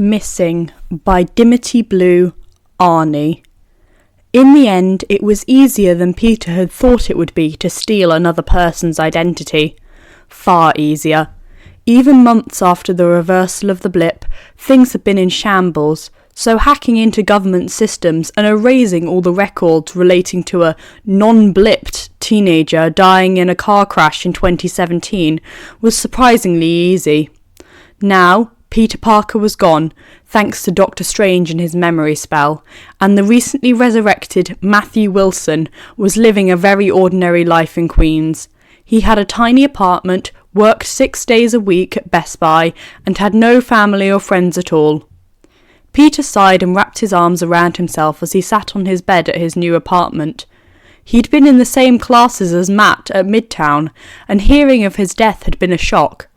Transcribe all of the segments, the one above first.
Missing by Dimity Blue, Arnie. In the end, it was easier than Peter had thought it would be to steal another person's identity. Far easier. Even months after the reversal of the blip, things had been in shambles, so hacking into government systems and erasing all the records relating to a non-blipped teenager dying in a car crash in 2017 was surprisingly easy. Now, Peter Parker was gone, thanks to Doctor Strange and his memory spell, and the recently resurrected Matthew Wilson was living a very ordinary life in Queens. He had a tiny apartment, worked 6 days a week at Best Buy, and had no family or friends at all. Peter sighed and wrapped his arms around himself as he sat on his bed at his new apartment. He'd been in the same classes as Matt at Midtown, and hearing of his death had been a shock.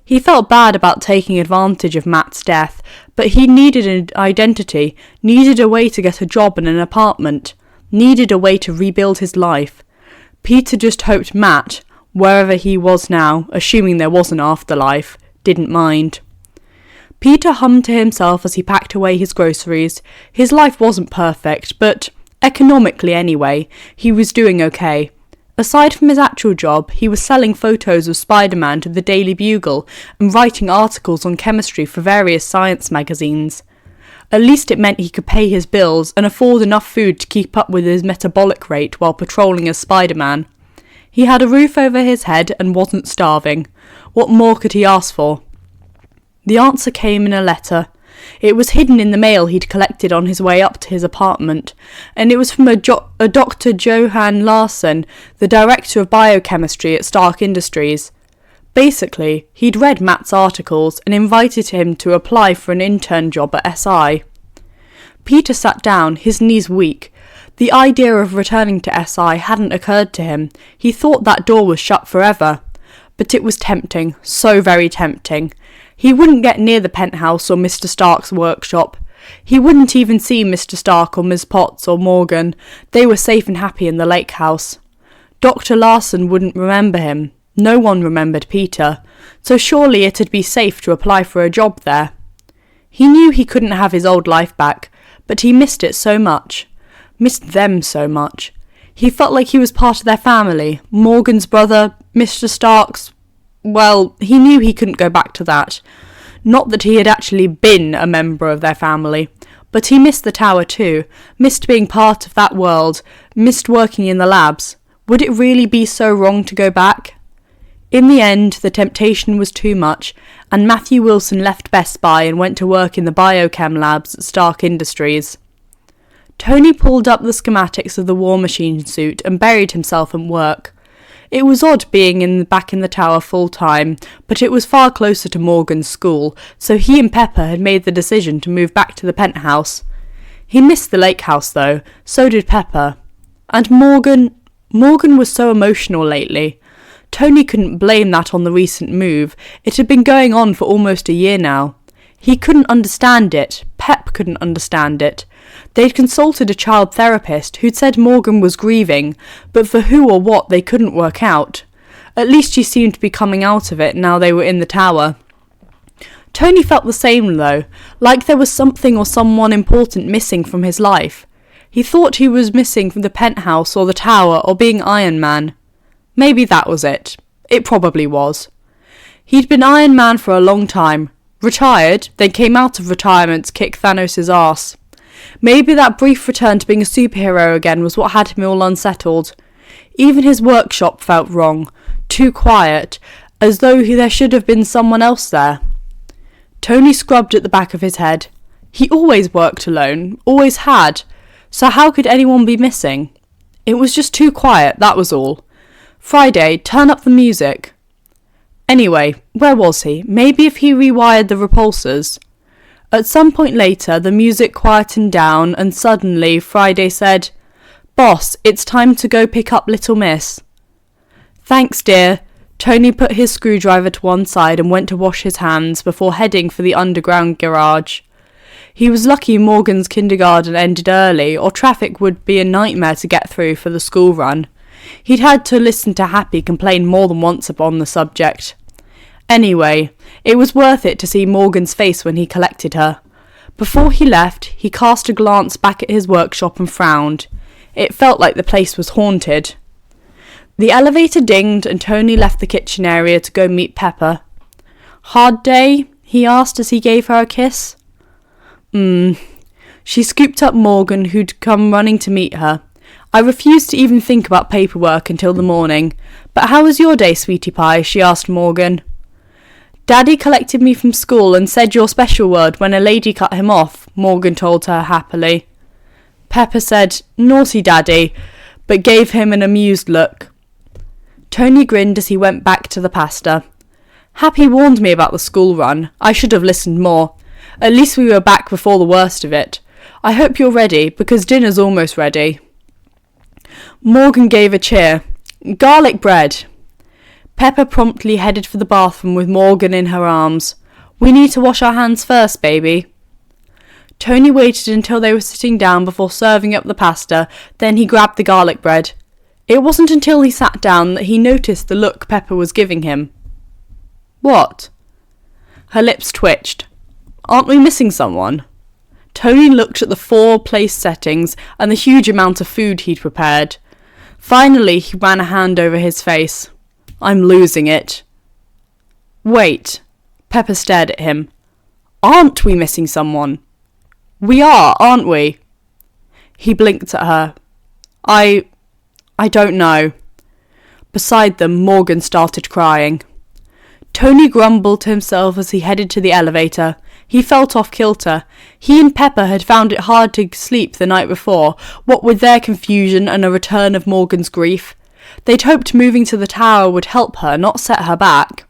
He felt bad about taking advantage of Matt's death, but he needed an identity, needed a way to get a job and an apartment, needed a way to rebuild his life. Peter just hoped Matt, wherever he was now, assuming there was an afterlife, didn't mind. Peter hummed to himself as he packed away his groceries. His life wasn't perfect, but, economically anyway, he was doing okay. Aside from his actual job, he was selling photos of Spider-Man to the Daily Bugle and writing articles on chemistry for various science magazines. At least it meant he could pay his bills and afford enough food to keep up with his metabolic rate while patrolling as Spider-Man. He had a roof over his head and wasn't starving. What more could he ask for? The answer came in a letter. It was hidden in the mail he'd collected on his way up to his apartment, and it was from a Dr. Johan Larsson, the director of biochemistry at Stark Industries. Basically, he'd read Matt's articles and invited him to apply for an intern job at SI. Peter sat down, his knees weak. The idea of returning to SI hadn't occurred to him. He thought that door was shut forever. But it was tempting, so very tempting. He wouldn't get near the penthouse or Mr. Stark's workshop. He wouldn't even see Mr. Stark or Ms. Potts or Morgan. They were safe and happy in the lake house. Dr. Larsson wouldn't remember him. No one remembered Peter. So surely it'd be safe to apply for a job there. He knew he couldn't have his old life back, but he missed it so much. Missed them so much. He felt like he was part of their family. Morgan's brother, Mr. Stark's. Well, he knew he couldn't go back to that. Not that he had actually been a member of their family, but he missed the tower too, missed being part of that world, missed working in the labs. Would it really be so wrong to go back? In the end, the temptation was too much, and Matthew Wilson left Best Buy and went to work in the biochem labs at Stark Industries. Tony pulled up the schematics of the War Machine suit and buried himself in work. It was odd being back in the tower full-time, but it was far closer to Morgan's school, so he and Pepper had made the decision to move back to the penthouse. He missed the lake house, though, so did Pepper. And Morgan was so emotional lately. Tony couldn't blame that on the recent move. It had been going on for almost a year now. He couldn't understand it. Pep couldn't understand it. They'd consulted a child therapist who'd said Morgan was grieving, but for who or what they couldn't work out. At least she seemed to be coming out of it now they were in the tower. Tony felt the same though, like there was something or someone important missing from his life. He thought he was missing from the penthouse or the tower or being Iron Man. Maybe that was it. It probably was. He'd been Iron Man for a long time. Retired, then came out of retirement to kick Thanos' arse. Maybe that brief return to being a superhero again was what had him all unsettled. Even his workshop felt wrong, too quiet, as though there should have been someone else there. Tony scrubbed at the back of his head. He always worked alone, always had, so how could anyone be missing? It was just too quiet, that was all. Friday, turn up the music. Anyway, where was he? Maybe if he rewired the repulsors. At some point later, the music quietened down, and suddenly Friday said, "Boss, it's time to go pick up Little Miss." "Thanks, dear." Tony put his screwdriver to one side and went to wash his hands before heading for the underground garage. He was lucky Morgan's kindergarten ended early, or traffic would be a nightmare to get through for the school run. He'd had to listen to Happy complain more than once upon the subject. Anyway, it was worth it to see Morgan's face when he collected her. Before he left, he cast a glance back at his workshop and frowned. It felt like the place was haunted. The elevator dinged and Tony left the kitchen area to go meet Pepper. "Hard day?" he asked as he gave her a kiss. She scooped up Morgan, who'd come running to meet her. "I refused to even think about paperwork until the morning. But how was your day, sweetie pie?" she asked Morgan. "Daddy collected me from school and said your special word when a lady cut him off," Morgan told her happily. Pepper said, "Naughty Daddy," but gave him an amused look. Tony grinned as he went back to the pasta. "Happy warned me about the school run. I should have listened more. At least we were back before the worst of it. I hope you're ready, because dinner's almost ready." Morgan gave a cheer. "Garlic bread." Pepper promptly headed for the bathroom with Morgan in her arms. "We need to wash our hands first, baby." Tony waited until they were sitting down before serving up the pasta, then he grabbed the garlic bread. It wasn't until he sat down that he noticed the look Pepper was giving him. "What?" Her lips twitched. "Aren't we missing someone?" Tony looked at the 4 place settings and the huge amount of food he'd prepared. Finally, he ran a hand over his face. "I'm losing it." "Wait." Pepper stared at him. "Aren't we missing someone?" "We are, aren't we?" He blinked at her. I don't know." Beside them, Morgan started crying. Tony grumbled to himself as he headed to the elevator. He felt off kilter. He and Pepper had found it hard to sleep the night before, what with their confusion and a return of Morgan's grief. They'd hoped moving to the tower would help her, not set her back.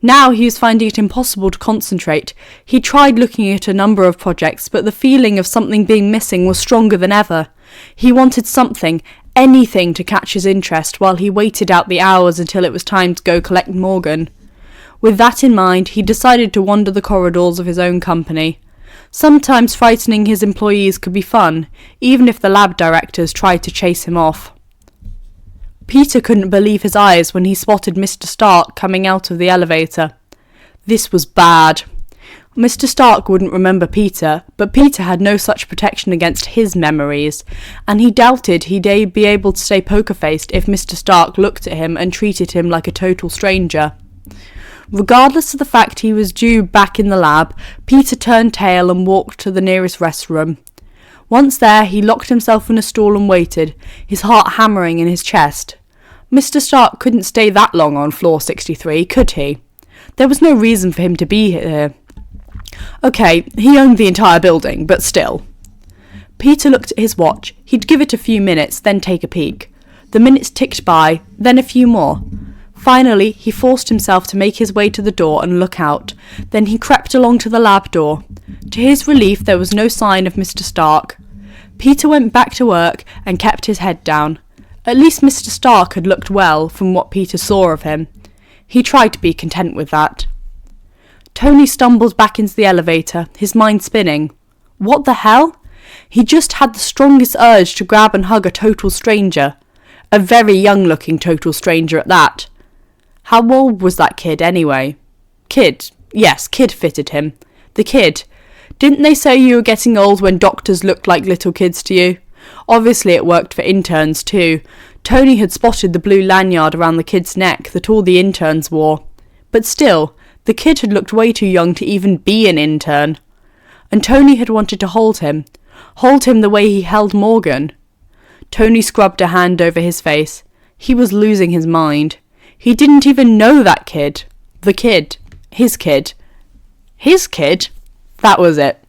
Now he was finding it impossible to concentrate. He tried looking at a number of projects, but the feeling of something being missing was stronger than ever. He wanted something, anything to catch his interest while he waited out the hours until it was time to go collect Morgan. With that in mind, he decided to wander the corridors of his own company. Sometimes frightening his employees could be fun, even if the lab directors tried to chase him off. Peter couldn't believe his eyes when he spotted Mr. Stark coming out of the elevator. This was bad. Mr. Stark wouldn't remember Peter, but Peter had no such protection against his memories, and he doubted he'd be able to stay poker-faced if Mr. Stark looked at him and treated him like a total stranger. Regardless of the fact he was due back in the lab, Peter turned tail and walked to the nearest restroom. Once there, he locked himself in a stall and waited, his heart hammering in his chest. Mr. Stark couldn't stay that long on floor 63, could he? There was no reason for him to be here. Okay, he owned the entire building, but still. Peter looked at his watch. He'd give it a few minutes, then take a peek. The minutes ticked by, then a few more. Finally, he forced himself to make his way to the door and look out. Then he crept along to the lab door. To his relief, there was no sign of Mr. Stark. Peter went back to work and kept his head down. At least Mr. Stark had looked well from what Peter saw of him. He tried to be content with that. Tony stumbled back into the elevator, his mind spinning. What the hell? He just had the strongest urge to grab and hug a total stranger. A very young-looking total stranger at that. How old was that kid anyway? Kid. Yes, kid fitted him. The kid. Didn't they say you were getting old when doctors looked like little kids to you? Obviously it worked for interns too. Tony had spotted the blue lanyard around the kid's neck that all the interns wore. But still, the kid had looked way too young to even be an intern. And Tony had wanted to hold him the way he held Morgan. Tony scrubbed a hand over his face. He was losing his mind. He didn't even know that kid. The kid. His kid. His kid? That was it.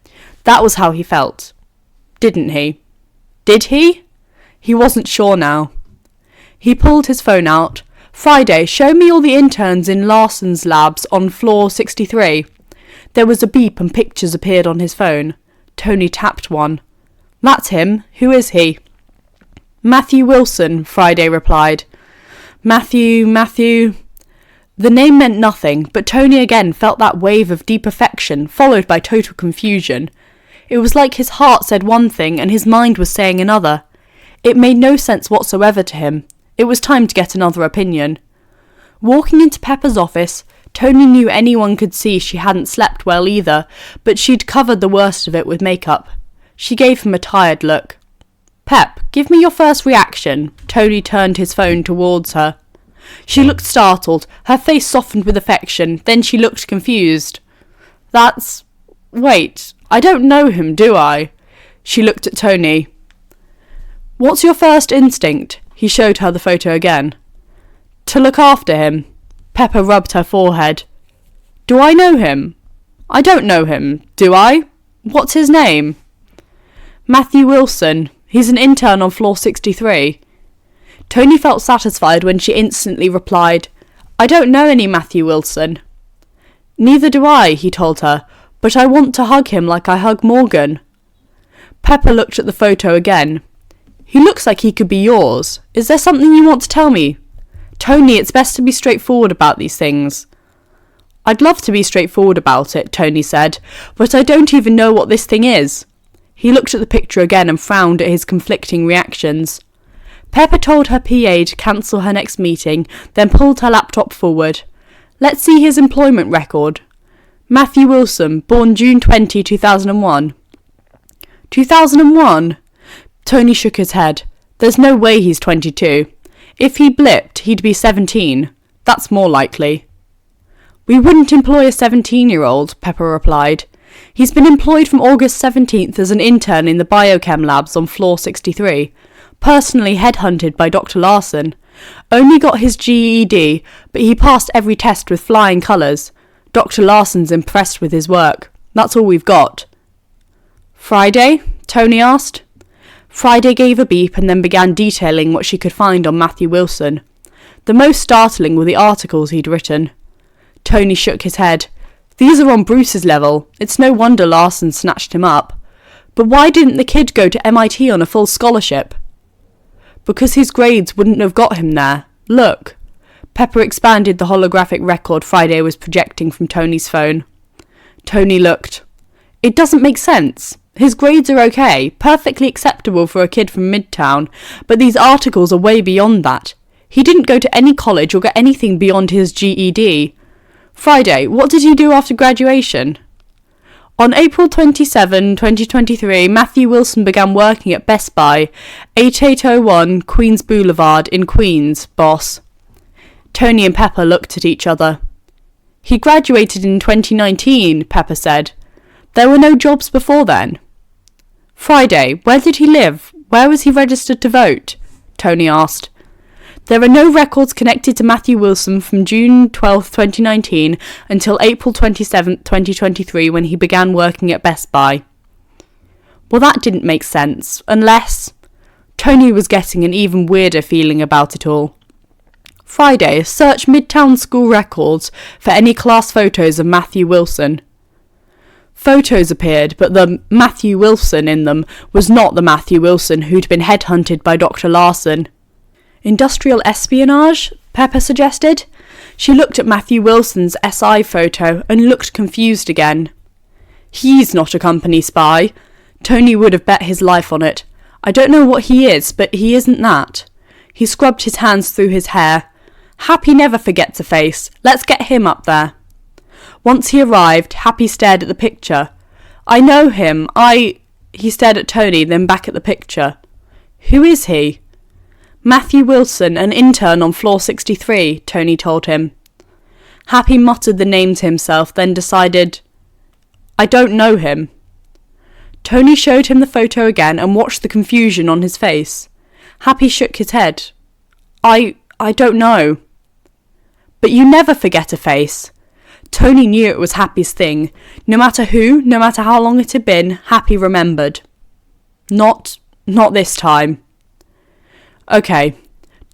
That was how he felt. Didn't he? Did he? He wasn't sure now. He pulled his phone out. Friday, show me all the interns in Larson's labs on floor 63. There was a beep and pictures appeared on his phone. Tony tapped one. That's him. Who is he? Matthew Wilson, Friday replied. Matthew. The name meant nothing, but Tony again felt that wave of deep affection, followed by total confusion. It was like his heart said one thing and his mind was saying another. It made no sense whatsoever to him. It was time to get another opinion. Walking into Pepper's office, Tony knew anyone could see she hadn't slept well either, but she'd covered the worst of it with makeup. She gave him a tired look. "Pep, give me your first reaction." Tony turned his phone towards her. She looked startled, her face softened with affection, then she looked confused. Wait, I don't know him, do I?" She looked at Tony. "What's your first instinct?" He showed her the photo again. "To look after him." Pepper rubbed her forehead. "Do I know him?" "I don't know him, do I? What's his name?" "Matthew Wilson. He's an intern on floor 63. Tony felt satisfied when she instantly replied, "I don't know any Matthew Wilson." "Neither do I," he told her, "but I want to hug him like I hug Morgan." Pepper looked at the photo again. "He looks like he could be yours. Is there something you want to tell me?" "Tony, it's best to be straightforward about these things." "I'd love to be straightforward about it," Tony said, "but I don't even know what this thing is." He looked at the picture again and frowned at his conflicting reactions. Pepper told her PA to cancel her next meeting, then pulled her laptop forward. "Let's see his employment record. Matthew Wilson, born June 20, 2001. 2001? Tony shook his head. "There's no way he's 22. If he blipped, he'd be 17. That's more likely." "We wouldn't employ a 17-year-old, Pepper replied. "He's been employed from August 17th as an intern in the biochem labs on floor 63. Personally headhunted by Dr. Larson. Only got his GED, but he passed every test with flying colours. Dr. Larson's impressed with his work. That's all we've got." "Friday?" Tony asked. Friday gave a beep and then began detailing what she could find on Matthew Wilson. The most startling were the articles he'd written. Tony shook his head. "These are on Bruce's level. It's no wonder Larson snatched him up. But why didn't the kid go to MIT on a full scholarship?" "Because his grades wouldn't have got him there. Look." Pepper expanded the holographic record Friday was projecting from Tony's phone. Tony looked. "It doesn't make sense. His grades are okay, perfectly acceptable for a kid from Midtown, but these articles are way beyond that. He didn't go to any college or get anything beyond his GED. Friday, what did he do after graduation?" "On April 27, 2023, Matthew Wilson began working at Best Buy, 8801 Queens Boulevard in Queens, boss." Tony and Pepper looked at each other. "He graduated in 2019, Pepper said. "There were no jobs before then." "Friday, where did he live? Where was he registered to vote?" Tony asked. "There are no records connected to Matthew Wilson from June 12, 2019 until April 27, 2023 when he began working at Best Buy." Well, that didn't make sense, unless... Tony was getting an even weirder feeling about it all. "Friday, search Midtown School records for any class photos of Matthew Wilson." Photos appeared, but the Matthew Wilson in them was not the Matthew Wilson who'd been headhunted by Dr. Larson. "Industrial espionage?" Pepper suggested. She looked at Matthew Wilson's SI photo and looked confused again. "He's not a company spy." Tony would have bet his life on it. "I don't know what he is, but he isn't that." He scrubbed his hands through his hair. "Happy never forgets a face. Let's get him up there." Once he arrived, Happy stared at the picture. "I know him. He stared at Tony, then back at the picture. "Who is he?" "Matthew Wilson, an intern on floor 63, Tony told him. Happy muttered the name to himself, then decided, "I don't know him." Tony showed him the photo again and watched the confusion on his face. Happy shook his head. I don't know." "But you never forget a face." Tony knew it was Happy's thing. No matter who, no matter how long it had been, Happy remembered. Not this time." "Okay."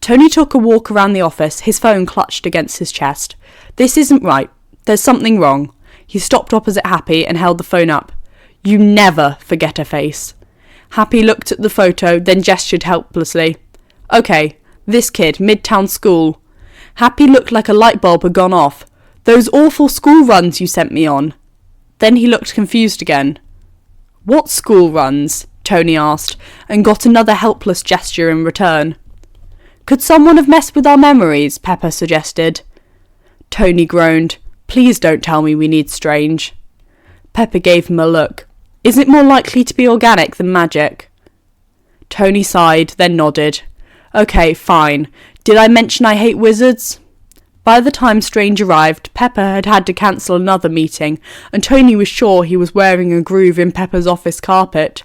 Tony took a walk around the office, his phone clutched against his chest. "This isn't right. There's something wrong." He stopped opposite Happy and held the phone up. "You never forget a face." Happy looked at the photo, then gestured helplessly. "Okay, this kid, Midtown School." Happy looked like a light bulb had gone off. "Those awful school runs you sent me on." Then he looked confused again. "What school runs?" Tony asked, and got another helpless gesture in return. "Could someone have messed with our memories?" Pepper suggested. Tony groaned. Please don't tell me we need Strange. Pepper gave him a look. Is it more likely to be organic than magic? Tony sighed, then nodded. Okay, fine. Did I mention I hate wizards? By the time Strange arrived, Pepper had had to cancel another meeting, and Tony was sure he was wearing a groove in Pepper's office carpet.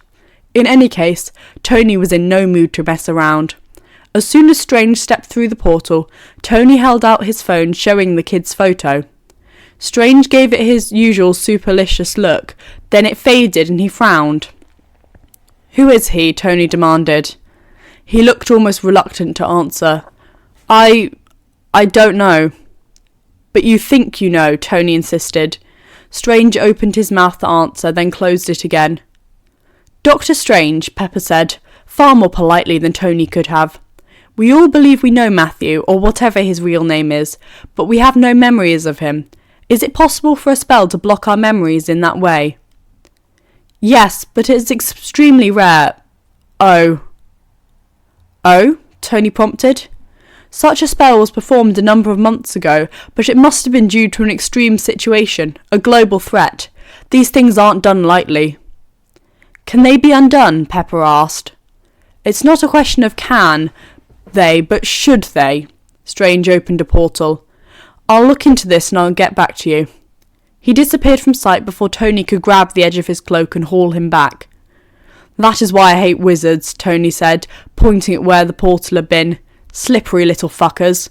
In any case, Tony was in no mood to mess around. As soon as Strange stepped through the portal, Tony held out his phone showing the kid's photo. Strange gave it his usual supercilious look, then it faded and he frowned. Who is he? Tony demanded. He looked almost reluctant to answer. I don't know. But you think you know, Tony insisted. Strange opened his mouth to answer, then closed it again. Dr. Strange, Pepper said, far more politely than Tony could have. We all believe we know Matthew, or whatever his real name is, but we have no memories of him. Is it possible for a spell to block our memories in that way? Yes, but it's extremely rare. Oh, Tony prompted. Such a spell was performed a number of months ago, but it must have been due to an extreme situation, a global threat. These things aren't done lightly. Can they be undone? Pepper asked. It's not a question of can they, but should they? Strange opened a portal. I'll look into this and I'll get back to you. He disappeared from sight before Tony could grab the edge of his cloak and haul him back. That is why I hate wizards, Tony said, pointing at where the portal had been. Slippery little fuckers.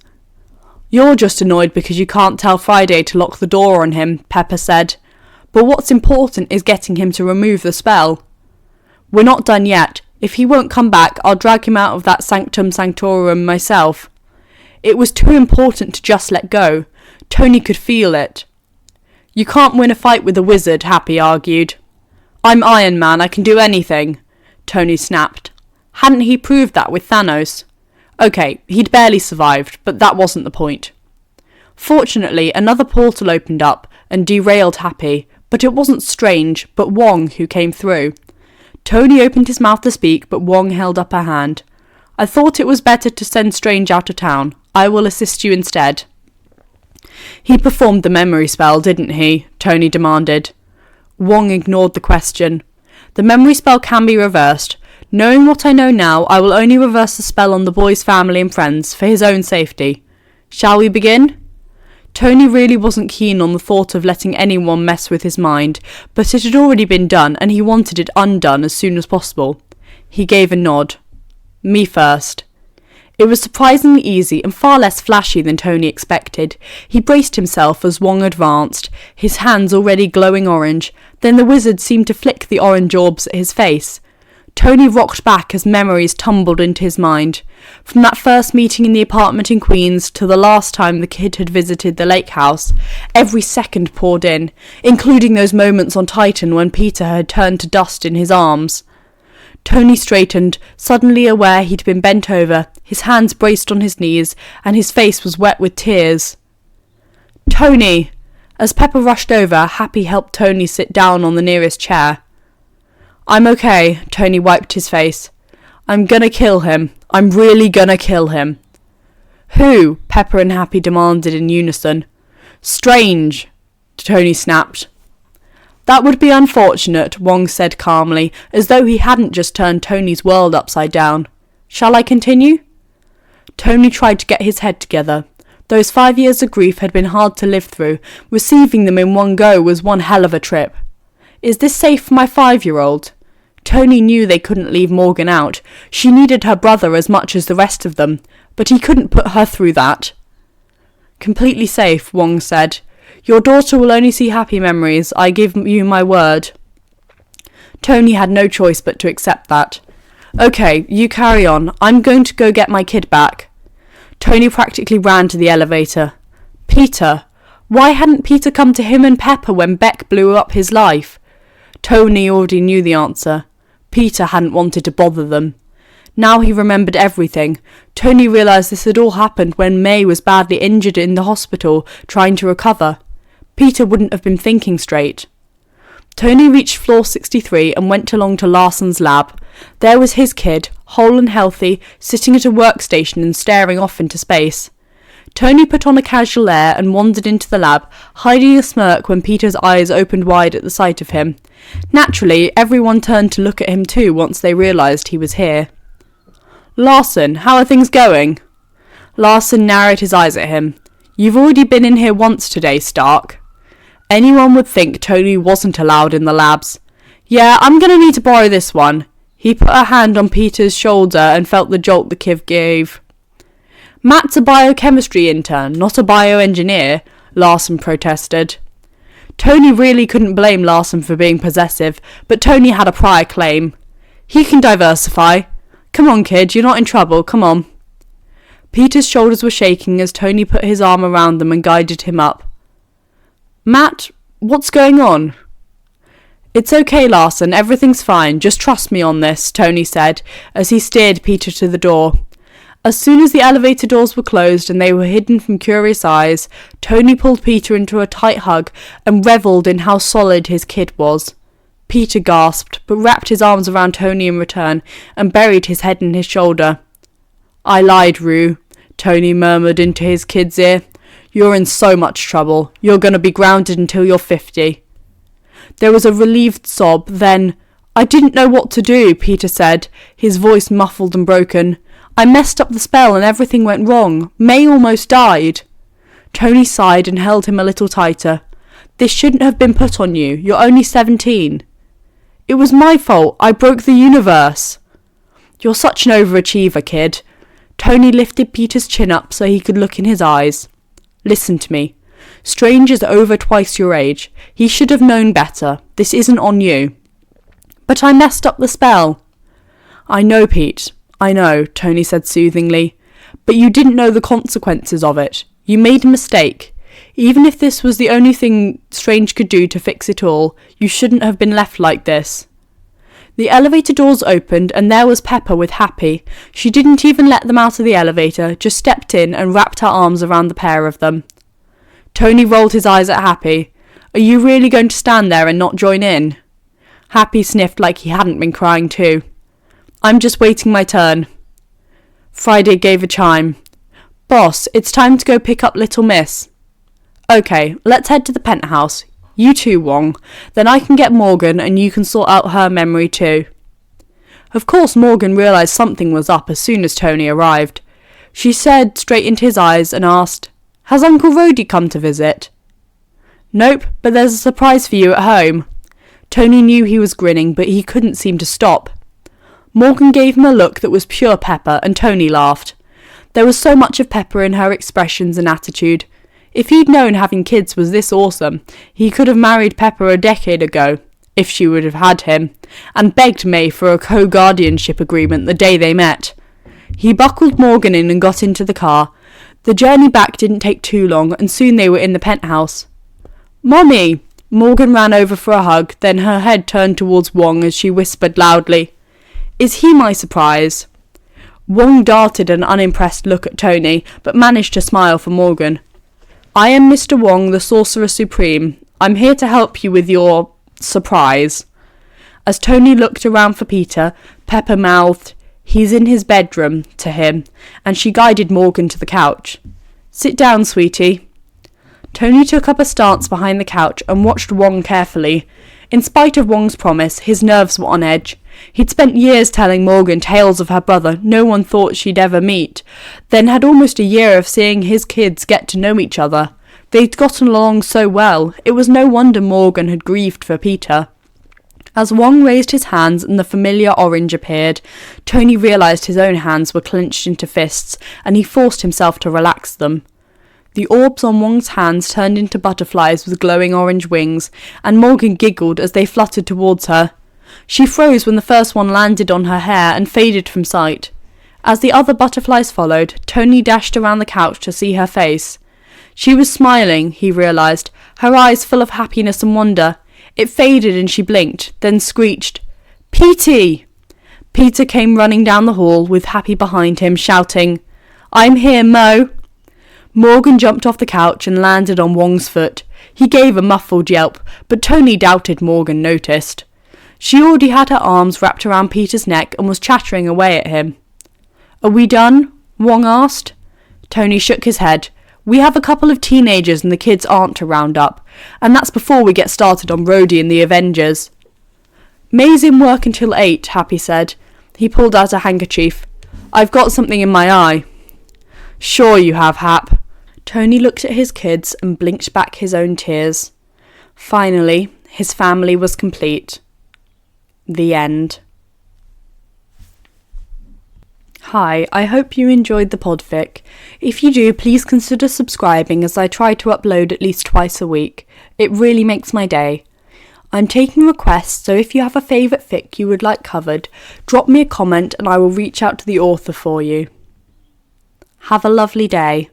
You're just annoyed because you can't tell Friday to lock the door on him, Pepper said. But what's important is getting him to remove the spell. We're not done yet. If he won't come back, I'll drag him out of that sanctum sanctorum myself. It was too important to just let go. Tony could feel it. You can't win a fight with a wizard, Happy argued. I'm Iron Man, I can do anything, Tony snapped. Hadn't he proved that with Thanos? Okay, he'd barely survived, but that wasn't the point. Fortunately, another portal opened up and derailed Happy, but it wasn't Strange, but Wong who came through. Tony opened his mouth to speak, but Wong held up her hand. I thought it was better to send Strange out of town. I will assist you instead. He performed the memory spell, didn't he? Tony demanded. Wong ignored the question. The memory spell can be reversed. Knowing what I know now, I will only reverse the spell on the boy's family and friends, for his own safety. Shall we begin? Tony really wasn't keen on the thought of letting anyone mess with his mind, but it had already been done, and he wanted it undone as soon as possible. He gave a nod. Me first. It was surprisingly easy and far less flashy than Tony expected. He braced himself as Wong advanced, his hands already glowing orange. Then the wizard seemed to flick the orange orbs at his face. Tony rocked back as memories tumbled into his mind. From that first meeting in the apartment in Queens to the last time the kid had visited the lake house, every second poured in, including those moments on Titan when Peter had turned to dust in his arms. Tony straightened, suddenly aware he'd been bent over, his hands braced on his knees, and his face was wet with tears. Tony! As Pepper rushed over, Happy helped Tony sit down on the nearest chair. I'm okay, Tony wiped his face. I'm gonna kill him. I'm really gonna kill him. Who? Pepper and Happy demanded in unison. Strange, Tony snapped. That would be unfortunate, Wong said calmly, as though he hadn't just turned Tony's world upside down. Shall I continue? Tony tried to get his head together. Those 5 years of grief had been hard to live through. Receiving them in one go was one hell of a trip. Is this safe for my 5-year-old? Tony knew they couldn't leave Morgan out. She needed her brother as much as the rest of them, but he couldn't put her through that. Completely safe, Wong said. Your daughter will only see happy memories. I give you my word. Tony had no choice but to accept that. Okay, you carry on. I'm going to go get my kid back. Tony practically ran to the elevator. Peter. Why hadn't Peter come to him and Pepper when Beck blew up his life? Tony already knew the answer. Peter hadn't wanted to bother them. Now he remembered everything. Tony realised this had all happened when May was badly injured in the hospital, trying to recover. Peter wouldn't have been thinking straight. Tony reached floor 63 and went along to Larson's lab. There was his kid, whole and healthy, sitting at a workstation and staring off into space. Tony put on a casual air and wandered into the lab, hiding a smirk when Peter's eyes opened wide at the sight of him. Naturally, everyone turned to look at him too once they realised he was here. "Larson, how are things going?" Larson narrowed his eyes at him. "You've already been in here once today, Stark." Anyone would think Tony wasn't allowed in the labs. "Yeah, I'm going to need to borrow this one." He put a hand on Peter's shoulder and felt the jolt the kid gave. "Matt's a biochemistry intern, not a bioengineer," Larson protested. Tony really couldn't blame Larson for being possessive, but Tony had a prior claim. "He can diversify. Come on, kid, you're not in trouble, come on." Peter's shoulders were shaking as Tony put his arm around them and guided him up. "Matt, what's going on?" "It's okay, Larson, everything's fine, just trust me on this," Tony said as he steered Peter to the door. As soon as the elevator doors were closed and they were hidden from curious eyes, Tony pulled Peter into a tight hug and revelled in how solid his kid was. Peter gasped, but wrapped his arms around Tony in return and buried his head in his shoulder. "I lied, Rue," Tony murmured into his kid's ear. "You're in so much trouble. You're going to be grounded until you're 50. There was a relieved sob, then, "I didn't know what to do," Peter said, his voice muffled and broken. "I messed up the spell and everything went wrong. May almost died." Tony sighed and held him a little tighter. "This shouldn't have been put on you. You're only 17. "It was my fault. I broke the universe." "You're such an overachiever, kid." Tony lifted Peter's chin up so he could look in his eyes. "Listen to me. Strange is over twice your age. He should have known better. This isn't on you." "But I messed up the spell." "I know, Pete. I know," Tony said soothingly. "But you didn't know the consequences of it. You made a mistake. Even if this was the only thing Strange could do to fix it all, you shouldn't have been left like this." The elevator doors opened and there was Pepper with Happy. She didn't even let them out of the elevator, just stepped in and wrapped her arms around the pair of them. Tony rolled his eyes at Happy. "Are you really going to stand there and not join in?" Happy sniffed like he hadn't been crying too. "I'm just waiting my turn." Friday gave a chime. "Boss, it's time to go pick up Little Miss." "Okay, let's head to the penthouse. You too, Wong. Then I can get Morgan and you can sort out her memory too." Of course Morgan realised something was up as soon as Tony arrived. She stared straight into his eyes and asked, "Has Uncle Rhodey come to visit?" "Nope, but there's a surprise for you at home." Tony knew he was grinning, but he couldn't seem to stop. Morgan gave him a look that was pure Pepper, and Tony laughed. There was so much of Pepper in her expressions and attitude. If he'd known having kids was this awesome, he could have married Pepper a decade ago, if she would have had him, and begged May for a co-guardianship agreement the day they met. He buckled Morgan in and got into the car. The journey back didn't take too long, and soon they were in the penthouse. "Mommy!" Morgan ran over for a hug, then her head turned towards Wong as she whispered loudly, "Is he my surprise?" Wong darted an unimpressed look at Tony, but managed to smile for Morgan. "I am Mr. Wong, the Sorcerer Supreme. I'm here to help you with your surprise." As Tony looked around for Peter, Pepper mouthed, "He's in his bedroom," to him, and she guided Morgan to the couch. "Sit down, sweetie." Tony took up a stance behind the couch and watched Wong carefully. In spite of Wong's promise, his nerves were on edge. He'd spent years telling Morgan tales of her brother no one thought she'd ever meet, then had almost a year of seeing his kids get to know each other. They'd gotten along so well, it was no wonder Morgan had grieved for Peter. As Wong raised his hands and the familiar orange appeared, Tony realised his own hands were clenched into fists, and he forced himself to relax them. The orbs on Wong's hands turned into butterflies with glowing orange wings, and Morgan giggled as they fluttered towards her. She froze when the first one landed on her hair and faded from sight. As the other butterflies followed, Tony dashed around the couch to see her face. She was smiling, he realised, her eyes full of happiness and wonder. It faded and she blinked, then screeched, "Petey!" Peter came running down the hall, with Happy behind him, shouting, "I'm here, Mo!" Morgan jumped off the couch and landed on Wong's foot. He gave a muffled yelp, but Tony doubted Morgan noticed. She already had her arms wrapped around Peter's neck and was chattering away at him. "Are we done?" Wong asked. Tony shook his head. We have a couple of teenagers and the kids' aunt to round up, and that's before we get started on Rhodey and the Avengers. May's in work until 8, Happy said. He pulled out a handkerchief. I've got something in my eye. Sure you have, Hap. Tony looked at his kids and blinked back his own tears. Finally, his family was complete. The end. Hi, I hope you enjoyed the podfic. If you do, please consider subscribing as I try to upload at least twice a week. It really makes my day. I'm taking requests, so if you have a favourite fic you would like covered, drop me a comment and I will reach out to the author for you. Have a lovely day.